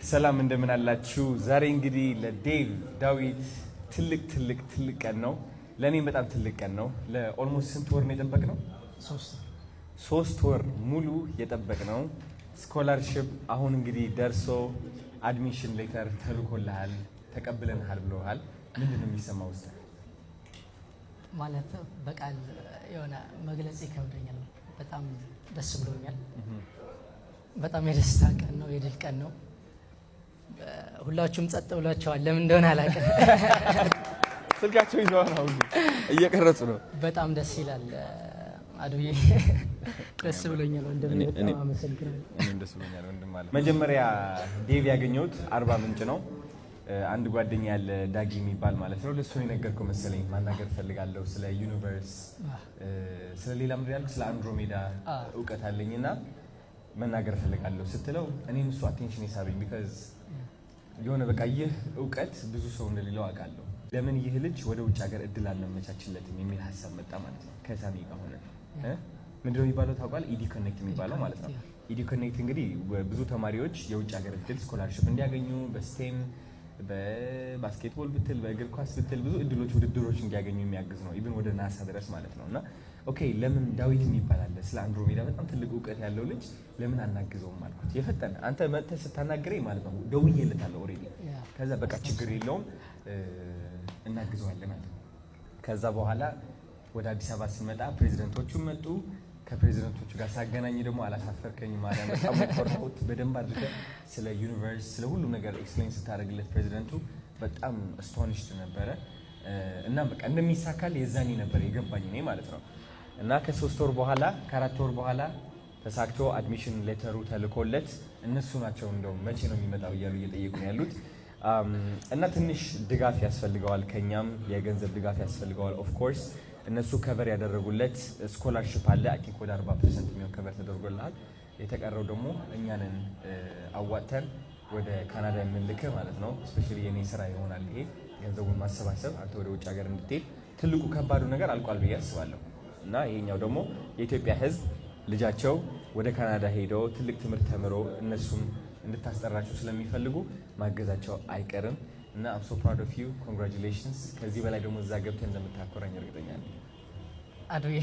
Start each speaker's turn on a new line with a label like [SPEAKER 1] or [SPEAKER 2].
[SPEAKER 1] ሰላም እንደምን አላችሁ? ዛሬ እንግዲህ ለዴቭ ዳዊት ትልቅ ቀን ነው። ለኔም በጣም ትልቅ ቀን ነው። ለኦልሞስት ስንት ወር ነው የጠበቅነው? 3 ወር ሙሉ የጠበቅነው ስኮላርሺፕ አሁን እንግዲህ ደርሶ አድሚሽን ሌተር ተልኮልሃል፣ ተቀብለንሃል ብለውሃል። ምንድነው የሚሰማው ውስጥ?
[SPEAKER 2] ማለት በቃል የሆነ መግለጽ ይከብደኛል። በጣም ደስ ብሎኛል። በጣም የደስታ ቀን ነው፣ የድል ቀን ነው። ሁላችሁም ጸጥ ብላችኋል። ለምን እንደሆነ አላውቅም።
[SPEAKER 1] ስልካቸው ይዘዋል፣ አሁን እየቀረጹ ነው።
[SPEAKER 2] በጣም ደስ ይላል። አዱዬ ደስ ብሎኛል ወንድም፣ በጣም አመሰግናለሁ።
[SPEAKER 1] እኔም ደስ ብሎኛል ወንድም። ማለት መጀመሪያ ዴቭ ያገኘሁት አርባ ምንጭ ነው። አንድ ጓደኛ ያለ ዳጊ የሚባል ማለት ነው። ለሱ የነገርኩህ መሰለኝ። ማናገር ፈልጋለሁ ስለ ዩኒቨርስ፣ ስለ ሌላ ምድር ያልኩ ስለ አንድሮሜዳ እውቀት አለኝና መናገር ፈልጋለሁ ስትለው እኔም እሱ አቴንሽን ይሳበኝ። ቢካዝ የሆነ በቃ ይህ እውቀት ብዙ ሰው እንደሌለው አውቃለሁ። ለምን ይህ ልጅ ወደ ውጭ ሀገር እድል አልመቻችለትም የሚል ሀሳብ መጣ ማለት ነው። ከሳሚ ጋር ሆነ ምንድነው የሚባለው ታውቃለህ? ኢዲ ኮኔክት የሚባለው ማለት ነው። ኢዲ ኮኔክት እንግዲህ ብዙ ተማሪዎች የውጭ ሀገር እድል ስኮላርሺፕ እንዲያገኙ በስቴም በባስኬትቦል ብትል በእግር ኳስ ብትል ብዙ እድሎች ውድድሮች እንዲያገኙ የሚያግዝ ነው። ኢቭን ወደ ናሳ ድረስ ማለት ነው። እና ኦኬ ለምን ዳዊት የሚባል አለ ስለ አንድሮሜዳ በጣም ትልቅ እውቀት ያለው ልጅ ለምን አናግዘውም አልኩት። የፈጠነ አንተ መጥተህ ስታናግረኝ ማለት ነው ደውዬለታለሁ ኦልሬዲ። ከዛ በቃ ችግር የለውም እናግዘዋለን አለ። ከዛ በኋላ ወደ አዲስ አበባ ስንመጣ ፕሬዚደንቶቹ መጡ። ከፕሬዚደንቶቹ ጋር ሳገናኝ ደግሞ አላሳፈርከኝ ማለት በጣም ኮርቶት በደንብ አድርገህ ስለ ዩኒቨርስ ስለ ሁሉ ነገር ኤክስፕሌን ስታደርግለት ፕሬዚደንቱ በጣም አስቶኒሽድ ነበረ። እና በቃ እንደሚሳካል የዛኔ ነበር የገባኝ እኔ ማለት ነው። እና ከ3 ወር በኋላ ከ4 ወር በኋላ ተሳክቶ አድሚሽን ሌተሩ ተልኮለት እነሱ ናቸው እንደውም መቼ ነው የሚመጣው እያሉ እየጠየቁ ነው ያሉት። እና ትንሽ ድጋፍ ያስፈልገዋል፣ ከኛም የገንዘብ ድጋፍ ያስፈልገዋል። ኦፍ ኮርስ እነሱ ከቨር ያደረጉለት ስኮላርሺፕ አለ። አይ ቲንክ ወደ 40% የሚሆን ከቨር ተደርጎልሃል። የተቀረው ደግሞ እኛንን አዋጥተን ወደ ካናዳ የምንልክህ ማለት ነው። ስፔሻሊ የኔ ስራ ይሆናል ይሄ ገንዘቡን ማሰባሰብ፣ አንተ ወደ ውጭ ሀገር እንድትሄድ። ትልቁ ከባዱ ነገር አልቋል ብዬ አስባለሁ። እና ይሄኛው ደግሞ የኢትዮጵያ ሕዝብ ልጃቸው ወደ ካናዳ ሄደው ትልቅ ትምህርት ተምሮ እነሱም እንድታስጠራቸው ስለሚፈልጉ ማገዛቸው አይቀርም። እና I'm so proud of you, congratulations። ከዚህ በላይ ደግሞ እዛ ገብተህ እንደምታኮራኝ እርግጠኛ ነኝ።
[SPEAKER 2] አዱዬ